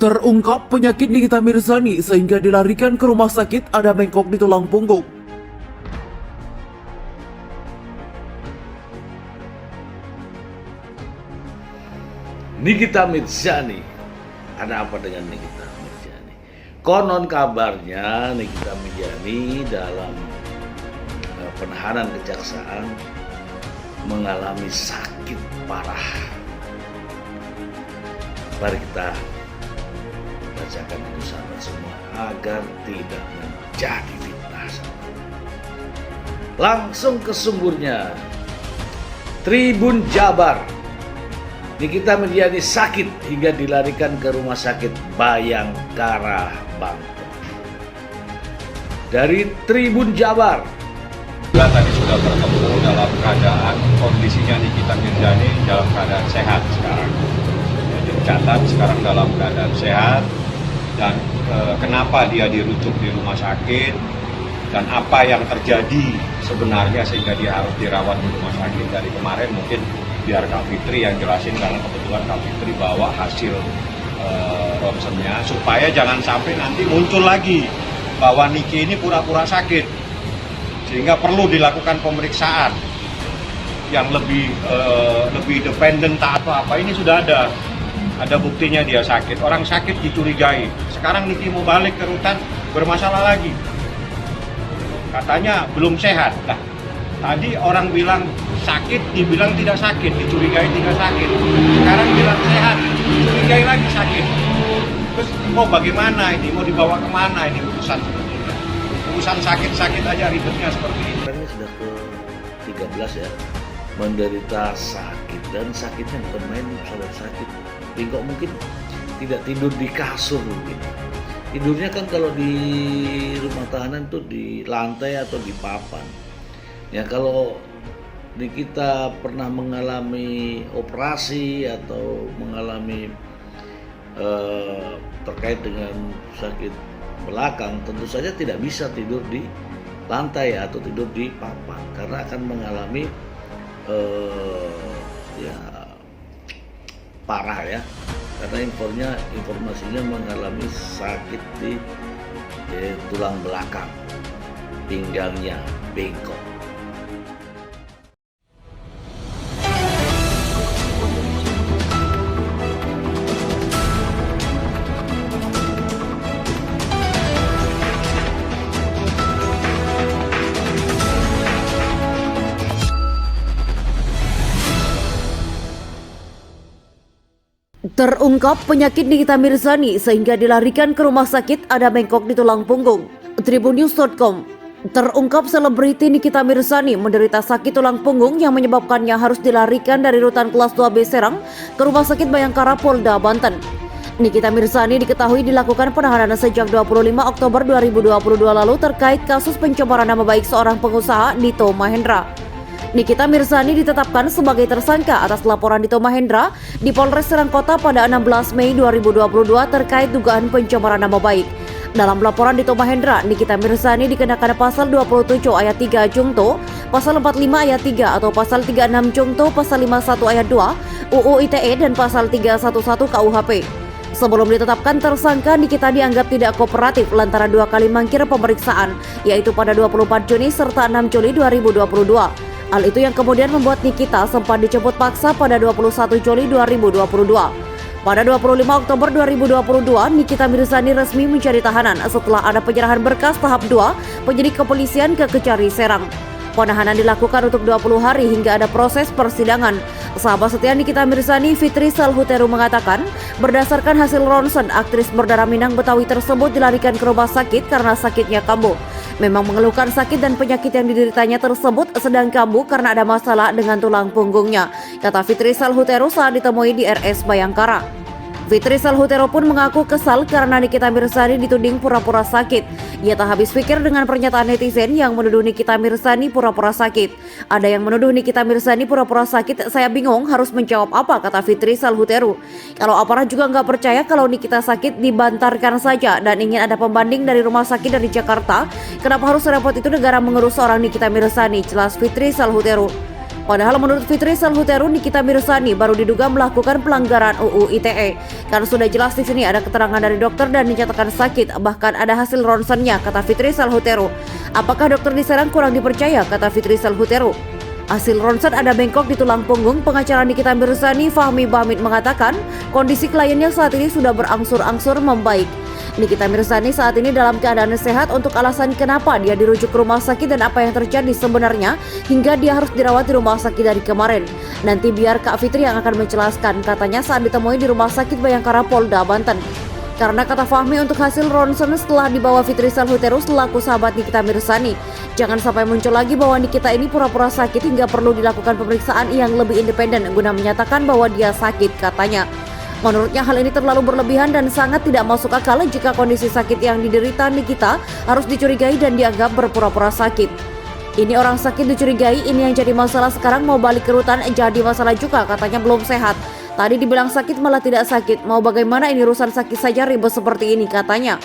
Terungkap penyakit Nikita Mirzani sehingga dilarikan ke rumah sakit ada bengkok di tulang punggung. Nikita Mirzani, ada apa dengan Nikita Mirzani? Konon kabarnya Nikita Mirzani dalam penahanan kejaksaan mengalami sakit parah. Mari kita bacakan itu sahabat semua agar tidak menjadi fitnah. Langsung ke sumbernya. Tribun Jabar. Nikita Mirzani sakit hingga dilarikan ke rumah sakit Bayangkara, Banten. Dari Tribun Jabar. Kita tadi sudah bertemu dalam keadaan kondisinya Nikita Mirzani dalam keadaan sehat sekarang. Jadi catat sekarang dalam keadaan sehat dan kenapa dia dirujuk di rumah sakit dan apa yang terjadi sebenarnya sehingga dia harus dirawat di rumah sakit dari kemarin. Mungkin biar Kak Fitri yang jelasin karena kebetulan Kak Fitri bawa hasil ronsennya supaya jangan sampai nanti muncul lagi bahwa Niki ini pura-pura sakit sehingga perlu dilakukan pemeriksaan yang lebih dependen tak atau apa. Ini sudah ada buktinya dia sakit, orang sakit dicurigai. Sekarang Niki mau balik ke rutan bermasalah lagi, katanya belum sehat. Nah, tadi orang bilang sakit, dibilang tidak sakit, dicurigai tidak sakit. Sekarang bilang sehat, dicurigai lagi sakit. Terus mau bagaimana ini? Mau dibawa kemana ini urusan sebetulnya? Urusan sakit-sakit aja ribetnya seperti ini. Ini sudah ke 13 ya, menderita sakit dan sakitnya bukan main, sahabat sakit. Bingkok mungkin tidak tidur di kasur mungkin. Tidurnya kan kalau di rumah tahanan tuh di lantai atau di papan. Ya kalau kita pernah mengalami operasi atau mengalami terkait dengan sakit belakang, tentu saja tidak bisa tidur di lantai atau tidur di papan karena akan mengalami ya parah ya, karena informasinya mengalami sakit di tulang belakang, pinggangnya bengkok. Terungkap penyakit Nikita Mirzani sehingga dilarikan ke rumah sakit ada bengkok di tulang punggung. Tribunnews.com. Terungkap selebriti Nikita Mirzani menderita sakit tulang punggung yang menyebabkannya harus dilarikan dari rutan kelas 2B Serang ke Rumah Sakit Bayangkara, Polda, Banten. Nikita Mirzani diketahui dilakukan penahanan sejak 25 Oktober 2022 lalu terkait kasus pencemaran nama baik seorang pengusaha Dito Mahendra. Nikita Mirzani ditetapkan sebagai tersangka atas laporan Dito Mahendra di Polres Serang Kota pada 16 Mei 2022 terkait dugaan pencemaran nama baik. Dalam laporan Dito Mahendra, Nikita Mirzani dikenakan pasal 27 ayat 3 Jungto, pasal 45 ayat 3 atau pasal 36 Jungto, pasal 51 ayat 2 UU ITE dan pasal 311 KUHP. Sebelum ditetapkan tersangka, Nikita dianggap tidak kooperatif lantaran 2 kali mangkir pemeriksaan, yaitu pada 24 Juni serta 6 Juli 2022. Hal itu yang kemudian membuat Nikita sempat dijemput paksa pada 21 Juli 2022. Pada 25 Oktober 2022, Nikita Mirzani resmi mencari tahanan setelah ada penyerahan berkas tahap 2 penyidik kepolisian ke Kejari, Serang. Penahanan dilakukan untuk 20 hari hingga ada proses persidangan. Sahabat setia Nikita Mirzani, Fitri Salhuteru mengatakan, berdasarkan hasil ronsen, aktris berdarah Minang Betawi tersebut dilarikan ke rumah sakit karena sakitnya kambuh. Memang mengeluhkan sakit dan penyakit yang dideritanya tersebut sedang kambuh karena ada masalah dengan tulang punggungnya, kata Fitri Salhuteru saat ditemui di RS Bayangkara. Fitri Salhuteru pun mengaku kesal karena Nikita Mirzani dituding pura-pura sakit. Ia tak habis pikir dengan pernyataan netizen yang menuduh Nikita Mirzani pura-pura sakit. Ada yang menuduh Nikita Mirzani pura-pura sakit, saya bingung harus menjawab apa, kata Fitri Salhuteru. Kalau aparat juga nggak percaya kalau Nikita sakit, dibantarkan saja dan ingin ada pembanding dari rumah sakit dari Jakarta. Kenapa harus repot itu negara mengurus seorang Nikita Mirzani, jelas Fitri Salhuteru. Padahal menurut Fitri Salhuteru, Nikita Mirzani baru diduga melakukan pelanggaran UU ITE. Karena sudah jelas di sini ada keterangan dari dokter dan dinyatakan sakit, bahkan ada hasil ronsennya, kata Fitri Salhuteru. Apakah dokter di Serang kurang dipercaya, kata Fitri Salhuteru. Hasil ronsen ada bengkok di tulang punggung. Pengacara Nikita Mirzani, Fahmi Bahmid, mengatakan kondisi kliennya saat ini sudah berangsur-angsur membaik. Nikita Mirzani saat ini dalam keadaan sehat. Untuk alasan kenapa dia dirujuk ke rumah sakit dan apa yang terjadi sebenarnya hingga dia harus dirawat di rumah sakit dari kemarin, nanti biar Kak Fitri yang akan menjelaskan, katanya saat ditemui di Rumah Sakit Bayangkara Polda Banten. Karena kata Fahmi, untuk hasil ronsen setelah dibawa Fitri Salhuteru selaku sahabat Nikita Mirzani, jangan sampai muncul lagi bahwa Nikita ini pura-pura sakit hingga perlu dilakukan pemeriksaan yang lebih independen guna menyatakan bahwa dia sakit, katanya. Menurutnya hal ini terlalu berlebihan dan sangat tidak masuk akal jika kondisi sakit yang diderita Nikita harus dicurigai dan dianggap berpura-pura sakit. Ini orang sakit dicurigai, ini yang jadi masalah sekarang, mau balik ke rutan jadi masalah juga, katanya belum sehat. Tadi dibilang sakit malah tidak sakit, mau bagaimana ini urusan sakit saja ribet seperti ini, katanya.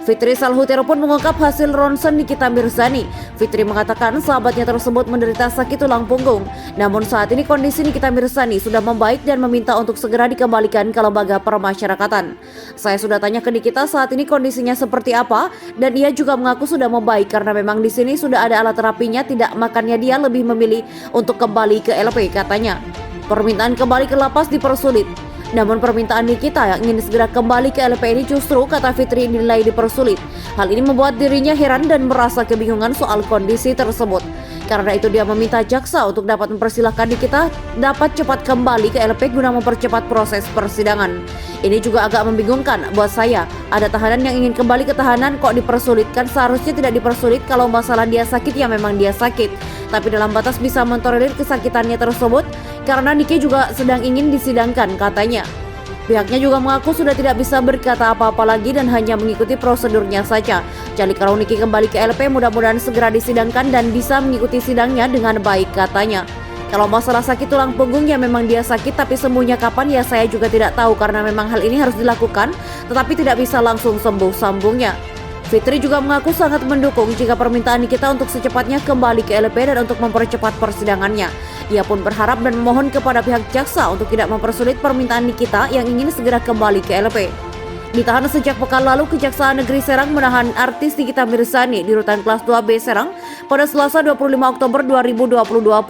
Fitri Salhuteru pun mengungkap hasil ronsen Nikita Mirzani. Fitri mengatakan sahabatnya tersebut menderita sakit tulang punggung. Namun saat ini kondisi Nikita Mirzani sudah membaik dan meminta untuk segera dikembalikan ke lembaga permasyarakatan. Saya sudah tanya ke Nikita saat ini kondisinya seperti apa, dan ia juga mengaku sudah membaik karena memang di sini sudah ada alat terapinya, tidak makannya dia lebih memilih untuk kembali ke LP, katanya. Permintaan kembali ke lapas dipersulit. Namun permintaan Nikita yang ingin segera kembali ke LP ini justru, kata Fitri, dinilai dipersulit. Hal ini membuat dirinya heran dan merasa kebingungan soal kondisi tersebut. Karena itu dia meminta jaksa untuk dapat mempersilahkan Nikita dapat cepat kembali ke LP guna mempercepat proses persidangan. Ini juga agak membingungkan buat saya. Ada tahanan yang ingin kembali ke tahanan kok dipersulitkan, seharusnya tidak dipersulit kalau masalah dia sakit ya memang dia sakit. Tapi dalam batas bisa mentolerir kesakitannya tersebut karena Niki juga sedang ingin disidangkan, katanya. Pihaknya juga mengaku sudah tidak bisa berkata apa-apa lagi dan hanya mengikuti prosedurnya saja. Jadi kalau Niki kembali ke LP mudah-mudahan segera disidangkan dan bisa mengikuti sidangnya dengan baik, katanya. Kalau masalah sakit tulang punggung ya memang dia sakit, tapi sembuhnya kapan ya saya juga tidak tahu karena memang hal ini harus dilakukan tetapi tidak bisa langsung sembuh, sambungnya. Fitri juga mengaku sangat mendukung jika permintaan Nikita untuk secepatnya kembali ke LP dan untuk mempercepat persidangannya. Ia pun berharap dan memohon kepada pihak jaksa untuk tidak mempersulit permintaan Nikita yang ingin segera kembali ke LP. Ditahan sejak pekan lalu, Kejaksaan Negeri Serang menahan artis Nikita Mirzani di rutan kelas 2B Serang pada Selasa 25 Oktober 2022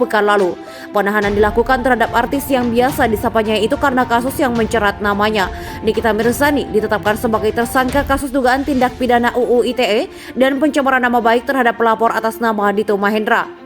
pekan lalu. Penahanan dilakukan terhadap artis yang biasa disapanya itu karena kasus yang mencerat namanya. Nikita Mirzani ditetapkan sebagai tersangka kasus dugaan tindak pidana UU ITE dan pencemaran nama baik terhadap pelapor atas nama Dito Mahendra.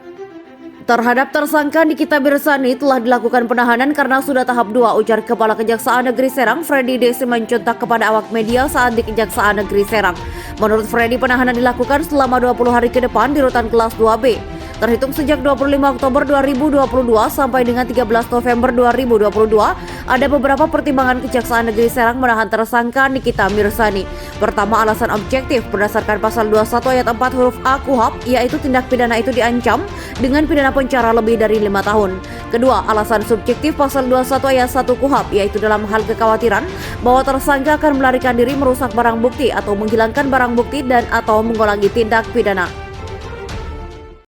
Terhadap tersangka Nikita Mirzani telah dilakukan penahanan karena sudah tahap 2, ujar Kepala Kejaksaan Negeri Serang Freddy Desi mencontak kepada awak media saat di Kejaksaan Negeri Serang. Menurut Freddy, penahanan dilakukan selama 20 hari ke depan di rutan kelas 2B. Terhitung sejak 25 Oktober 2022 sampai dengan 13 November 2022, ada beberapa pertimbangan Kejaksaan Negeri Serang menahan tersangka Nikita Mirzani. Pertama, alasan objektif berdasarkan pasal 21 ayat 4 huruf A KUHP, yaitu tindak pidana itu diancam dengan pidana penjara lebih dari 5 tahun. Kedua, alasan subjektif pasal 21 ayat 1 KUHP, yaitu dalam hal kekhawatiran bahwa tersangka akan melarikan diri, merusak barang bukti atau menghilangkan barang bukti dan atau mengulangi tindak pidana.